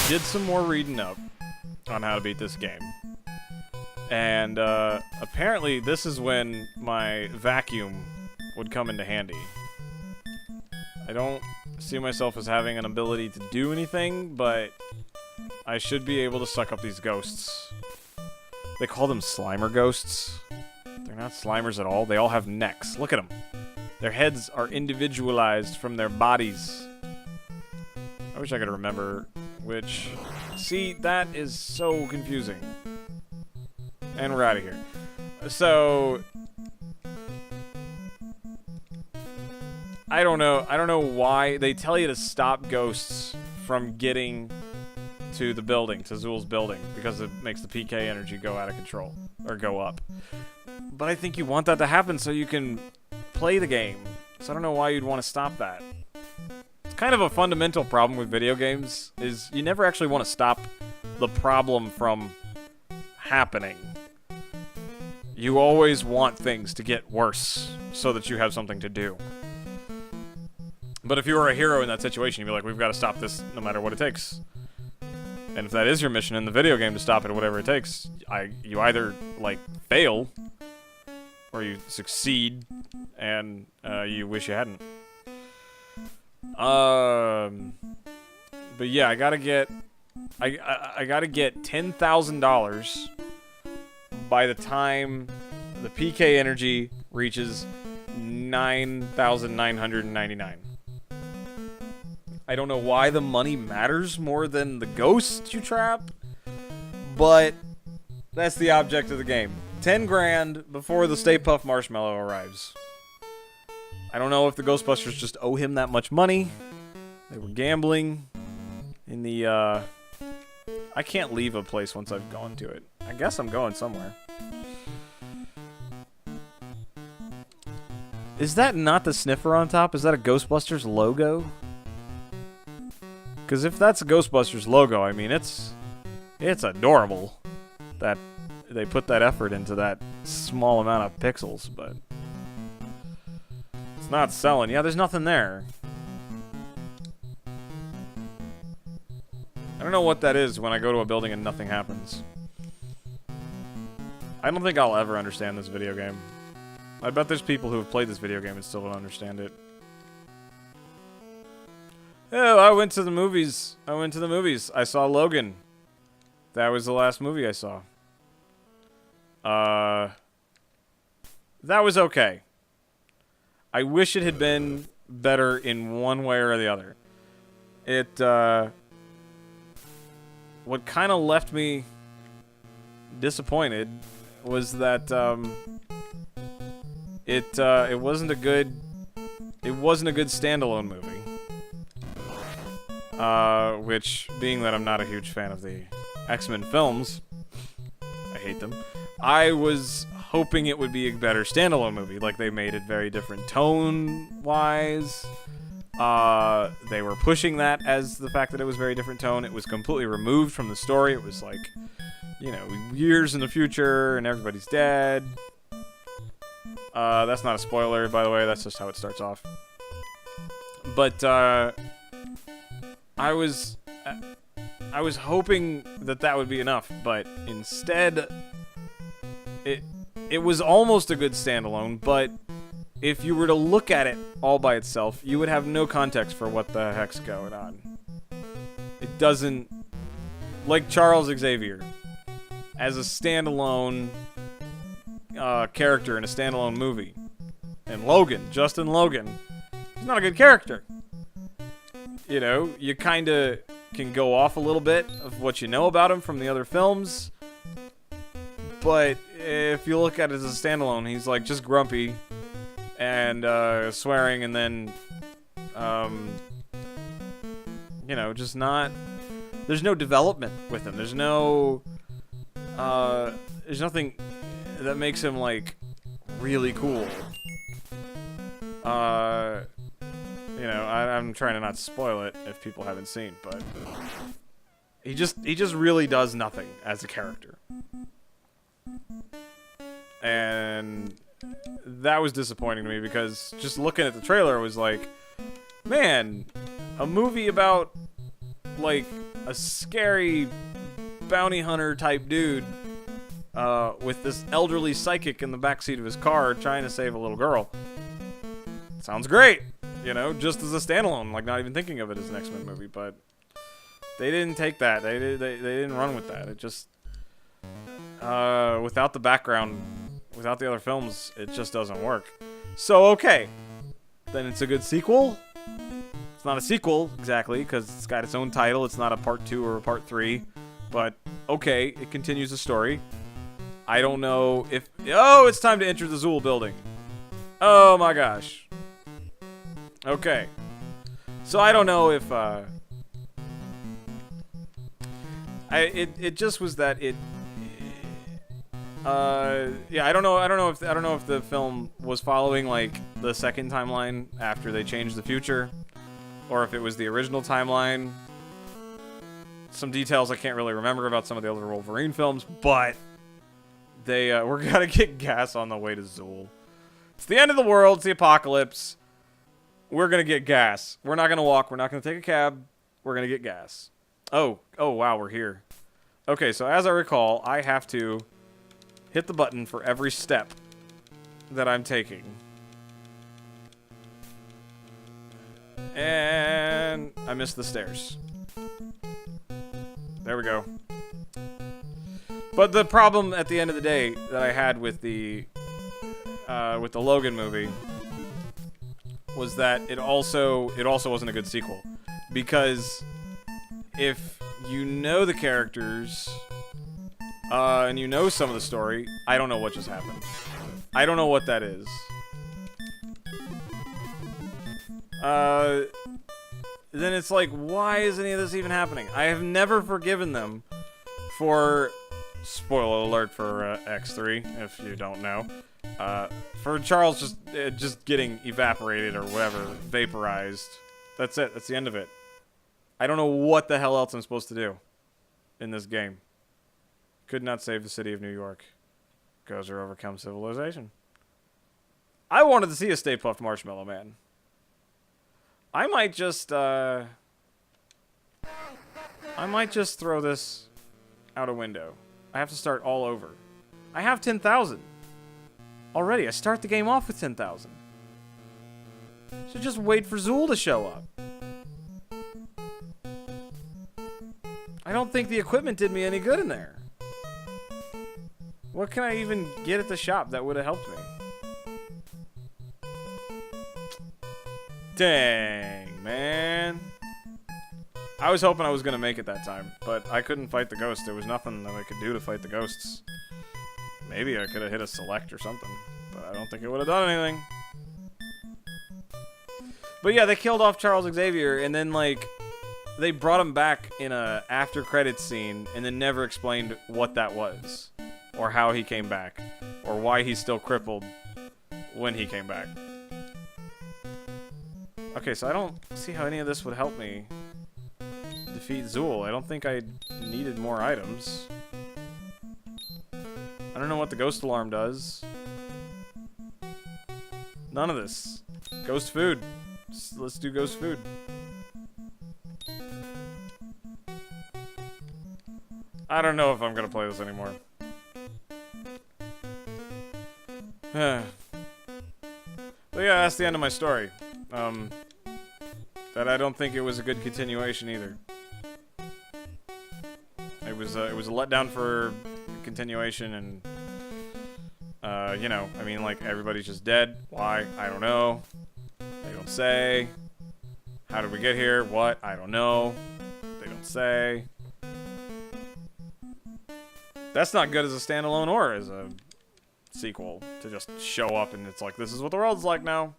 Did some more reading up on how to beat this game. And apparently this is when my vacuum would come into handy. I don't see myself as having an ability to do anything, but I should be able to suck up these ghosts. They call them Slimer ghosts. They're not Slimers at all. They all have necks. Look at them. Their heads are individualized from their bodies. I wish I could remember which... See, that is so confusing. And we're out of here. So... I don't know why. They tell you to stop ghosts from getting to the building, to Zool's building, because it makes the PK energy go out of control. Or go up. But I think you want that to happen so you can play the game. So I don't know why you'd want to stop that. It's kind of a fundamental problem with video games, is you never actually want to stop the problem from happening. You always want things to get worse so that you have something to do. But if you were a hero in that situation, you'd be like, we've got to stop this no matter what it takes. And if that is your mission in the video game, to stop it whatever it takes, you either, like, fail, or you succeed, and you wish you hadn't. But yeah, I gotta get $10,000 by the time the PK energy reaches 9,999. I don't know why the money matters more than the ghosts you trap, but that's the object of the game. 10 grand before the Stay Puft Marshmallow arrives. I don't know if the Ghostbusters just owe him that much money. They were gambling in the, I can't leave a place once I've gone to it. I guess I'm going somewhere. Is that not the sniffer on top? Is that a Ghostbusters logo? Because if that's a Ghostbusters logo, I mean, it's adorable that they put that effort into that small amount of pixels, but it's not selling. Yeah, there's nothing there. I don't know what that is when I go to a building and nothing happens. I don't think I'll ever understand this video game. I bet there's people who have played this video game and still don't understand it. Oh, I went to the movies. I saw Logan. That was the last movie I saw. That was okay. I wish it had been better in one way or the other. What kind of left me disappointed was that it wasn't a good standalone movie. Which, being that I'm not a huge fan of the X-Men films, I hate them, I was hoping it would be a better standalone movie. Like, they made it very different tone-wise. They were pushing that as the fact that it was very different tone. It was completely removed from the story. It was like, you know, years in the future and everybody's dead. That's not a spoiler, by the way. That's just how it starts off. But, I was hoping that would be enough, but instead, it was almost a good standalone, but if you were to look at it all by itself, you would have no context for what the heck's going on. It doesn't... Like Charles Xavier, as a standalone character in a standalone movie, and Logan, Justin Logan, he's not a good character. You know, you kind of can go off a little bit of what you know about him from the other films. But if you look at it as a standalone, he's like just grumpy and swearing, and then, you know, just not... There's no development with him. There's no... there's nothing that makes him, like, really cool. You know, I'm trying to not spoil it if people haven't seen, but he just really does nothing as a character. And that was disappointing to me because just looking at the trailer was like, man, a movie about, like, a scary bounty hunter type dude with this elderly psychic in the backseat of his car trying to save a little girl. Sounds great, you know, just as a standalone, like not even thinking of it as an X-Men movie, but they didn't take that. They didn't run with that. It just without the background, without the other films, it just doesn't work. So okay, then it's a good sequel. It's not a sequel exactly because it's got its own title. It's not a part 2 or a part 3, but okay, it continues the story. I don't know if... Oh, it's time to enter the Zool building. Oh my gosh. Okay. So I don't know if it just was that it yeah, I don't know if the film was following like the second timeline after they changed the future, or if it was the original timeline. Some details I can't really remember about some of the other Wolverine films, but we're gonna get gas on the way to Zool. It's the end of the world, it's the apocalypse. We're gonna get gas. We're not gonna walk, we're not gonna take a cab, we're gonna get gas. Oh wow, we're here. Okay, so as I recall, I have to hit the button for every step that I'm taking. And I missed the stairs. There we go. But the problem at the end of the day that I had with the Logan movie was that it also wasn't a good sequel, because if you know the characters and you know some of the story, I don't know what just happened. I don't know what that is. Then it's like, why is any of this even happening? I have never forgiven them for, spoiler alert for X3, if you don't know, for Charles just getting evaporated or whatever, vaporized. That's it. That's the end of it. I don't know what the hell else I'm supposed to do in this game. Could not save the city of New York. Gozer overcomes civilization. I wanted to see a Stay Puft Marshmallow Man. I might just throw this out a window. I have to start all over. I have 10,000 already. I start the game off with 10,000. So just wait for Zool to show up. I don't think the equipment did me any good in there. What can I even get at the shop that would have helped me? Dang, man. I was hoping I was going to make it that time, but I couldn't fight the ghost. There was nothing that I could do to fight the ghosts. Maybe I could have hit a select or something, but I don't think it would have done anything. But yeah, they killed off Charles Xavier, and then, like, they brought him back in a after-credits scene, and then never explained what that was, or how he came back, or why he's still crippled when he came back. Okay, so I don't see how any of this would help me defeat Zool. I don't think I needed more items. I don't know what the ghost alarm does. None of this. Ghost food. Let's do ghost food. I don't know if I'm gonna play this anymore. But yeah, that's the end of my story. That I don't think it was a good continuation either. It was a letdown for continuation, and you know, I mean, like, everybody's just dead. Why? I don't know. They don't say. How did we get here? What? I don't know. They don't say. That's not good as a standalone or as a sequel, to just show up and it's like, this is what the world's like now.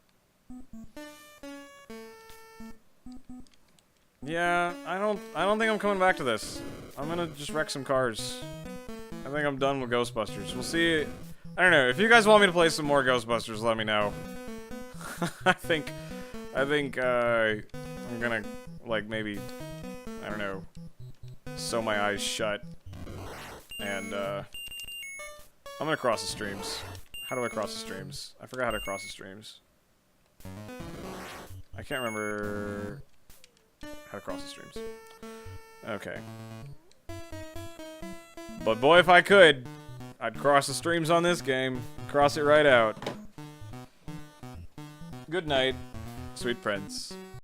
Yeah, I don't think I'm coming back to this. I'm gonna just wreck some cars. I think I'm done with Ghostbusters. We'll see. I don't know. If you guys want me to play some more Ghostbusters, let me know. I think I'm gonna, like, maybe, I don't know, sew my eyes shut. And, I'm gonna cross the streams. How do I cross the streams? I forgot how to cross the streams. I can't remember. How to cross the streams. Okay. But boy, if I could, I'd cross the streams on this game. Cross it right out. Good night, sweet prince.